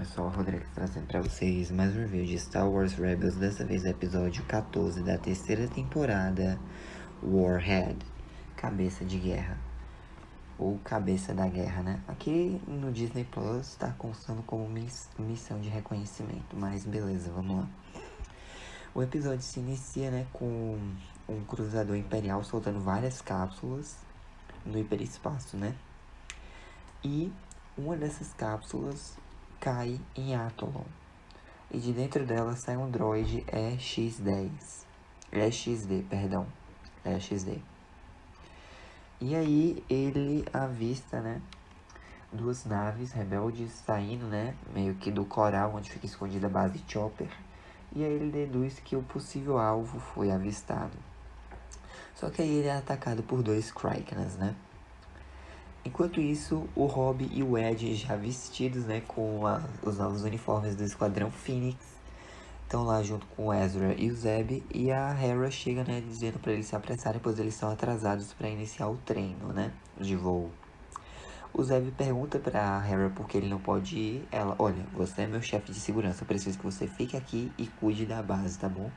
pessoal, Rodrigo trazendo pra vocês mais um review de Star Wars Rebels, dessa vez episódio 14 da terceira temporada, Warhead, Cabeça de Guerra, ou Cabeça da Guerra, né? Aqui no Disney Plus tá constando como missão de reconhecimento, mas beleza, vamos lá. O episódio se inicia, né, com um cruzador imperial soltando várias cápsulas no hiperespaço, né? E uma dessas cápsulas cai em Atolon. E de dentro dela sai um droid EX-10. EXD, perdão. EXD. E aí ele avista, né, duas naves rebeldes saindo, né, meio que do coral onde fica escondida a base Chopper. E aí ele deduz que o possível alvo foi avistado. Só que aí ele é atacado por dois Kryknas, né? Enquanto isso, o Robb e o Ed, já vestidos, né, com os novos uniformes do Esquadrão Phoenix, estão lá junto com o Ezra e o Zeb, e a Hera chega, né, dizendo para eles se apressarem, pois eles estão atrasados para iniciar o treino, né, de voo. O Zeb pergunta para a Hera por que ele não pode ir. Ela, olha, você é meu chefe de segurança, eu preciso que você fique aqui e cuide da base, tá bom?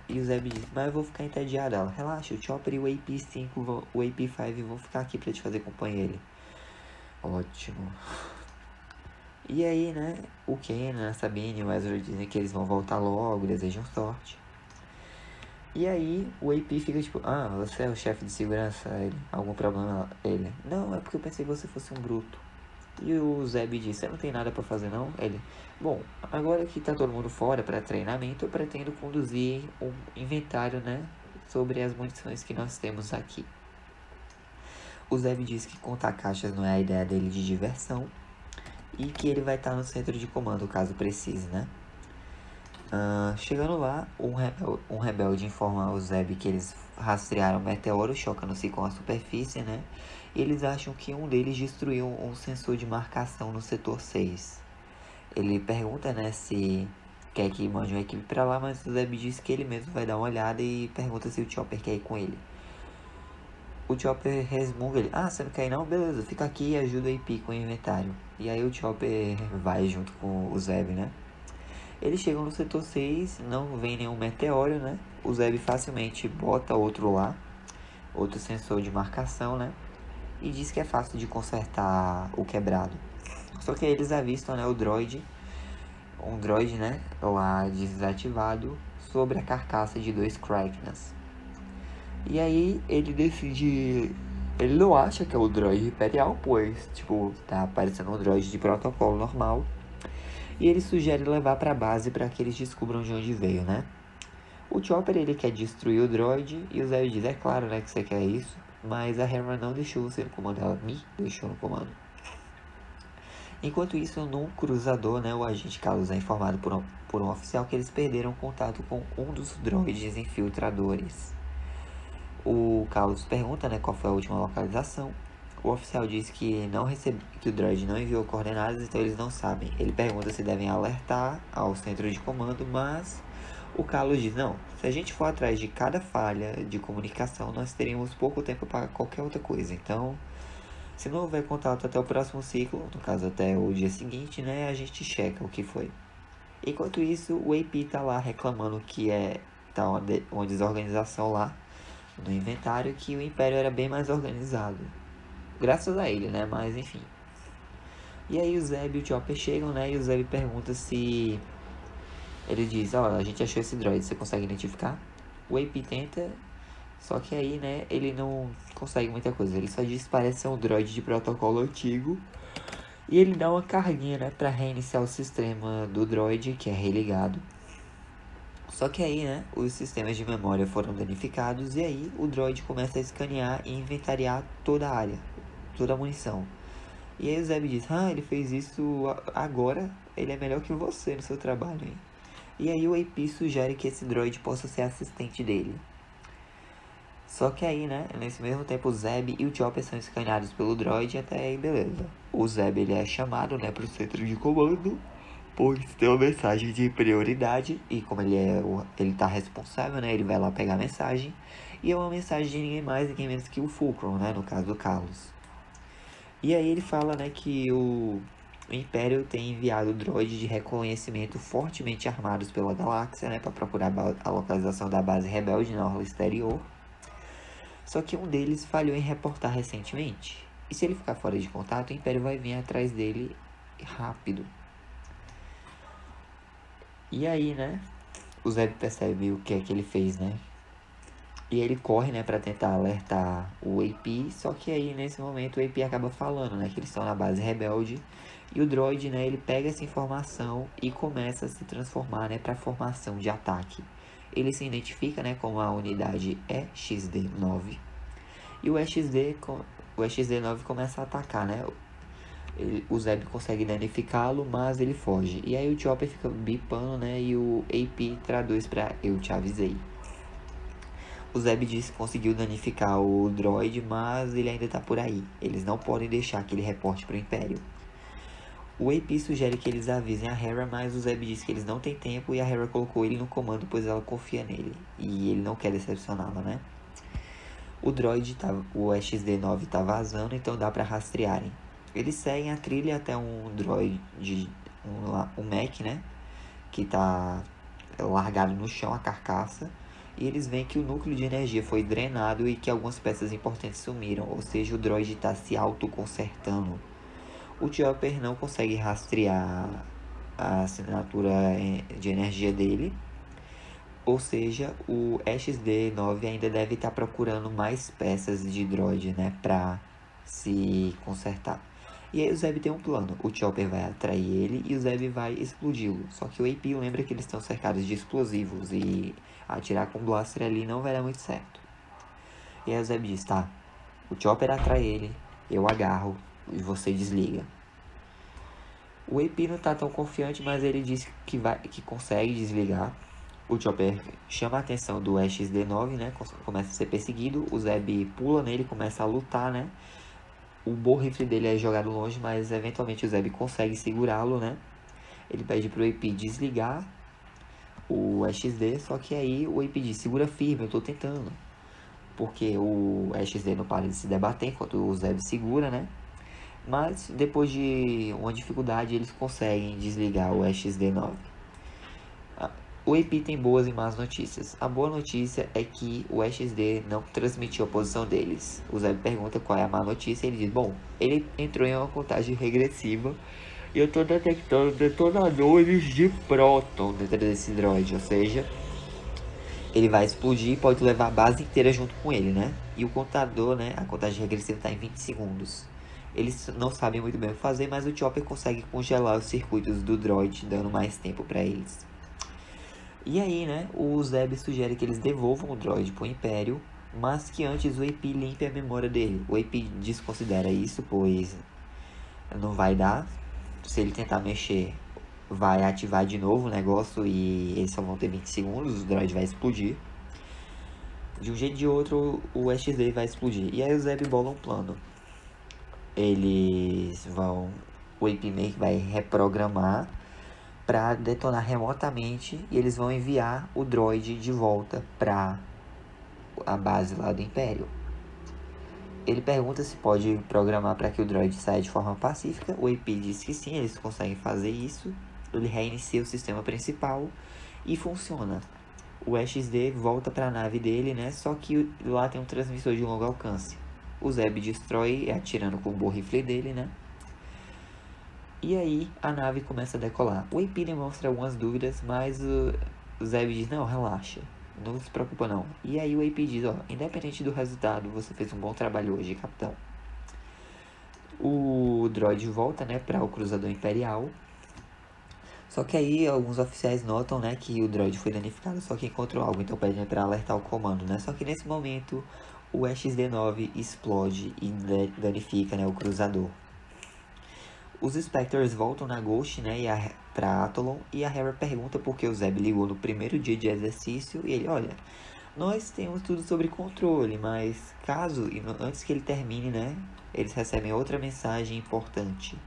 E o Zeb diz, mas eu vou ficar entediado. Ela, relaxa, o Chopper e o AP5, o AP5 vão ficar aqui pra te fazer companhia. Ele, ótimo. E aí, né, o Kanan, a Sabine e o Ezra dizem que eles vão voltar logo, desejam sorte. E aí, o AP fica tipo, você é o chefe de segurança? Ele, algum problema? Ele, não, é porque eu pensei que você fosse um bruto. E o Zeb diz, você não tem nada pra fazer não? Ele, bom, agora que tá todo mundo fora pra treinamento, eu pretendo conduzir um inventário, né, sobre as munições que nós temos aqui. O Zeb diz que contar caixas não é a ideia dele de diversão e que ele vai estar no centro de comando caso precise, né? Chegando lá, um rebelde informa ao Zeb que eles rastrearam um meteoro chocando-se com a superfície, né? E eles acham que um deles destruiu um sensor de marcação no setor 6. Ele pergunta, né, se quer que mande uma equipe pra lá, mas o Zeb diz que ele mesmo vai dar uma olhada e pergunta se o Chopper quer ir com ele. O Chopper resmunga ele, você não quer ir não? Beleza, fica aqui e ajuda o AP com o inventário. E aí o Chopper vai junto com o Zeb, né? Eles chegam no setor 6, não vem nenhum meteoro, né? O Zeb facilmente bota outro lá, outro sensor de marcação, né? E diz que é fácil de consertar o quebrado. Só que eles avistam, né, um droid, né, lá desativado, sobre a carcaça de dois Kryknas. E aí ele decide... Ele não acha que é o droid imperial, pois, tipo, tá aparecendo um droid de protocolo normal. E ele sugere levar pra base para que eles descubram de onde veio, né? O Chopper, ele quer destruir o droid e o Zeb diz, é claro, né, que você quer isso. Mas a Hera não deixou você no comando, ela me deixou no comando. Enquanto isso, num cruzador, né, o agente Carlos é informado por um oficial que eles perderam contato com um dos droids infiltradores. O Carlos pergunta, né, qual foi a última localização. O oficial diz que que o droid não enviou coordenadas, então eles não sabem. Ele pergunta se devem alertar ao centro de comando, mas o Carlos diz, não, se a gente for atrás de cada falha de comunicação, nós teríamos pouco tempo para qualquer outra coisa. Então, se não houver contato até o próximo ciclo, no caso até o dia seguinte, né, a gente checa o que foi. Enquanto isso, o AP tá lá reclamando que tá uma desorganização lá no inventário, que o Império era bem mais organizado. Graças a ele, né, mas enfim. E aí o Zeb e o Chopper chegam, né, e o Zeb pergunta se... Ele diz, a gente achou esse droid, você consegue identificar? O AP tenta, só que aí, né, ele não consegue muita coisa. Ele só diz que parece ser um droid de protocolo antigo. E ele dá uma carguinha, né, pra reiniciar o sistema do droid, que é religado. Só que aí, né, os sistemas de memória foram danificados e aí o droid começa a escanear e inventariar toda a área, toda a munição. E aí o Zeb diz, ele fez isso agora, ele é melhor que você no seu trabalho, hein? E aí o AP sugere que esse droid possa ser assistente dele. Só que aí, né, nesse mesmo tempo o Zeb e o Chopper são escaneados pelo droid e até aí beleza. O Zeb, ele é chamado, né, pro centro de comando, pois tem uma mensagem de prioridade e como ele tá responsável, né, ele vai lá pegar a mensagem. E é uma mensagem de ninguém mais, ninguém menos que o Fulcrum, né, no caso do Carlos. E aí ele fala, né, que o Império tem enviado droids de reconhecimento fortemente armados pela galáxia, né, para procurar a localização da base rebelde na orla exterior. Só que um deles falhou em reportar recentemente. E se ele ficar fora de contato, o Império vai vir atrás dele rápido. E aí, né, o Zeb percebe o que é que ele fez, né? E ele corre, né, pra tentar alertar o AP, só que aí, nesse momento, o AP acaba falando, né, que eles estão na base rebelde. E o droid, né, ele pega essa informação e começa a se transformar, né, pra formação de ataque. Ele se identifica, né, como a unidade EXD-9. E o EXD-9 começa a atacar, né? O Zeb consegue danificá-lo, mas ele foge. E aí o Chopper fica bipando, né? E o AP traduz pra "eu te avisei". O Zeb diz que conseguiu danificar o droid, mas ele ainda tá por aí. Eles não podem deixar que ele reporte pro Império. O AP sugere que eles avisem a Hera, mas o Zeb diz que eles não têm tempo e a Hera colocou ele no comando, pois ela confia nele. E ele não quer decepcioná-la, né? O EXD-9 tá vazando, então dá pra rastrearem. Eles seguem a trilha até um droid, um mech, né? Que tá largado no chão, a carcaça. E eles veem que o núcleo de energia foi drenado e que algumas peças importantes sumiram. Ou seja, o droid está se autoconsertando. O Chopper não consegue rastrear a assinatura de energia dele. Ou seja, o EXD-9 ainda deve estar procurando mais peças de droid, né? Pra se consertar. E aí o Zeb tem um plano. O Chopper vai atrair ele e o Zeb vai explodi-lo. Só que o AP lembra que eles estão cercados de explosivos e atirar com blaster ali não vai dar muito certo. E aí o Zeb diz, tá, o Chopper atrai ele, eu agarro e você desliga. O AP não tá tão confiante, mas ele diz que consegue desligar. O Chopper chama a atenção do EXD-9, né, começa a ser perseguido. O Zeb pula nele, começa a lutar, né. O bow rifle dele é jogado longe, mas eventualmente o Zeb consegue segurá-lo, né. Ele pede pro AP desligar o EXD, só que aí o AP diz, segura firme, eu tô tentando. Porque o EXD não para de se debater enquanto o Zeb segura, né. Mas depois de uma dificuldade eles conseguem desligar o EXD-9. O AP tem boas e más notícias. A boa notícia é que o EXD não transmitiu a posição deles. O Zeb pergunta qual é a má notícia e ele diz, bom, ele entrou em uma contagem regressiva e eu tô detectando detonadores de próton dentro desse droid, ou seja, ele vai explodir e pode levar a base inteira junto com ele, né? E o contador, né, a contagem regressiva está em 20 segundos. Eles não sabem muito bem o que fazer, mas o Chopper consegue congelar os circuitos do droid, dando mais tempo para eles. E aí, né, o Zeb sugere que eles devolvam o droid pro Império, mas que antes o AP limpe a memória dele. O AP desconsidera isso, pois não vai dar. Se ele tentar mexer, vai ativar de novo o negócio e eles só vão ter 20 segundos, o droid vai explodir. De um jeito ou de outro, o EXD vai explodir. E aí o Zeb bola um plano. O AP meio que vai reprogramar para detonar remotamente e eles vão enviar o droid de volta para a base lá do Império. Ele pergunta se pode programar para que o droid saia de forma pacífica. O AP diz que sim, eles conseguem fazer isso. Ele reinicia o sistema principal e funciona. O EXD volta para a nave dele, né? Só que lá tem um transmissor de longo alcance. O Zeb destrói atirando com o bow rifle dele, né? E aí a nave começa a decolar. O AP demonstra algumas dúvidas, mas o Zeb diz, não, relaxa, não se preocupa não. E aí o AP diz, ó, independente do resultado, você fez um bom trabalho hoje, capitão. O droid volta, né, para o cruzador imperial. Só que aí alguns oficiais notam, né, que o droid foi danificado, só que encontrou algo, então pedem para alertar o comando, né. Só que nesse momento o EXD-9 explode e danifica, né, o cruzador. Os Spectres voltam na Ghost, né, pra Atolon, e a Hera pergunta por que o Zeb ligou no primeiro dia de exercício, e ele, olha, nós temos tudo sobre controle, mas caso, antes que ele termine, né, eles recebem outra mensagem importante.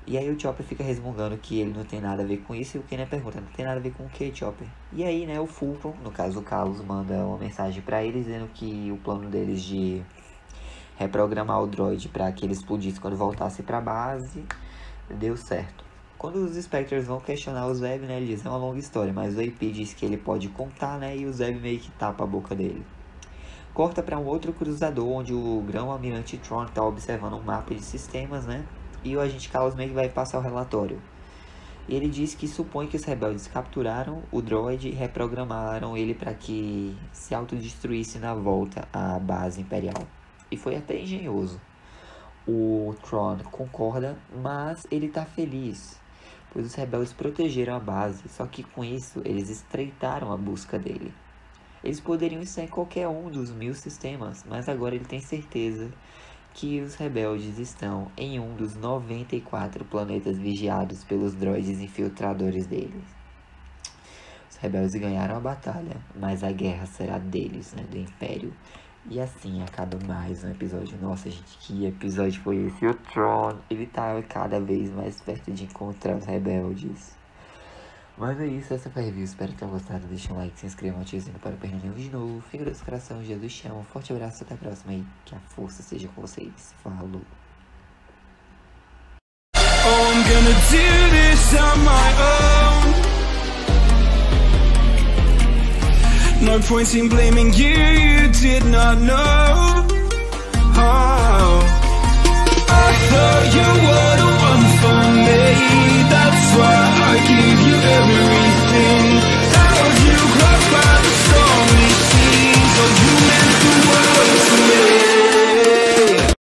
E aí o Chopper fica resmungando que ele não tem nada a ver com isso, e o Kenner pergunta, não tem nada a ver com o que, Chopper? E aí, né, o Fulcrum, no caso o Carlos, manda uma mensagem pra eles, dizendo que o plano deles de reprogramar o droid para que ele explodisse quando voltasse para a base deu certo. Quando os Spectres vão questionar o Zeb, né, ele diz, é uma longa história, mas o AP diz que ele pode contar, né, e o Zeb meio que tapa a boca dele. Corta para um outro cruzador, onde o grão-almirante Tron está observando um mapa de sistemas, né, e o agente Carlos meio que vai passar o relatório. E ele diz que supõe que os rebeldes capturaram o droid e reprogramaram ele para que se autodestruísse na volta à base imperial. E foi até engenhoso. O Tron concorda, mas ele tá feliz, pois os rebeldes protegeram a base, só que com isso eles estreitaram a busca dele. Eles poderiam estar em qualquer um dos 1000 sistemas, mas agora ele tem certeza que os rebeldes estão em um dos 94 planetas vigiados pelos droides infiltradores deles. Os rebeldes ganharam a batalha, mas a guerra será deles, né, do Império. E assim acaba mais um episódio. Nossa, gente, que episódio foi esse? O Tron, ele tá cada vez mais perto de encontrar os rebeldes. Mas é isso, essa foi a review. Espero que tenham gostado. Deixa um like, se inscreva, ative o sininho para não perder nenhum vídeo novo. Figura do coração, Jesus chama. Um forte abraço, até a próxima e que a força seja com vocês. Falou! Oh, I'm gonna do this on my own. No point in blaming you, you did not know. Oh.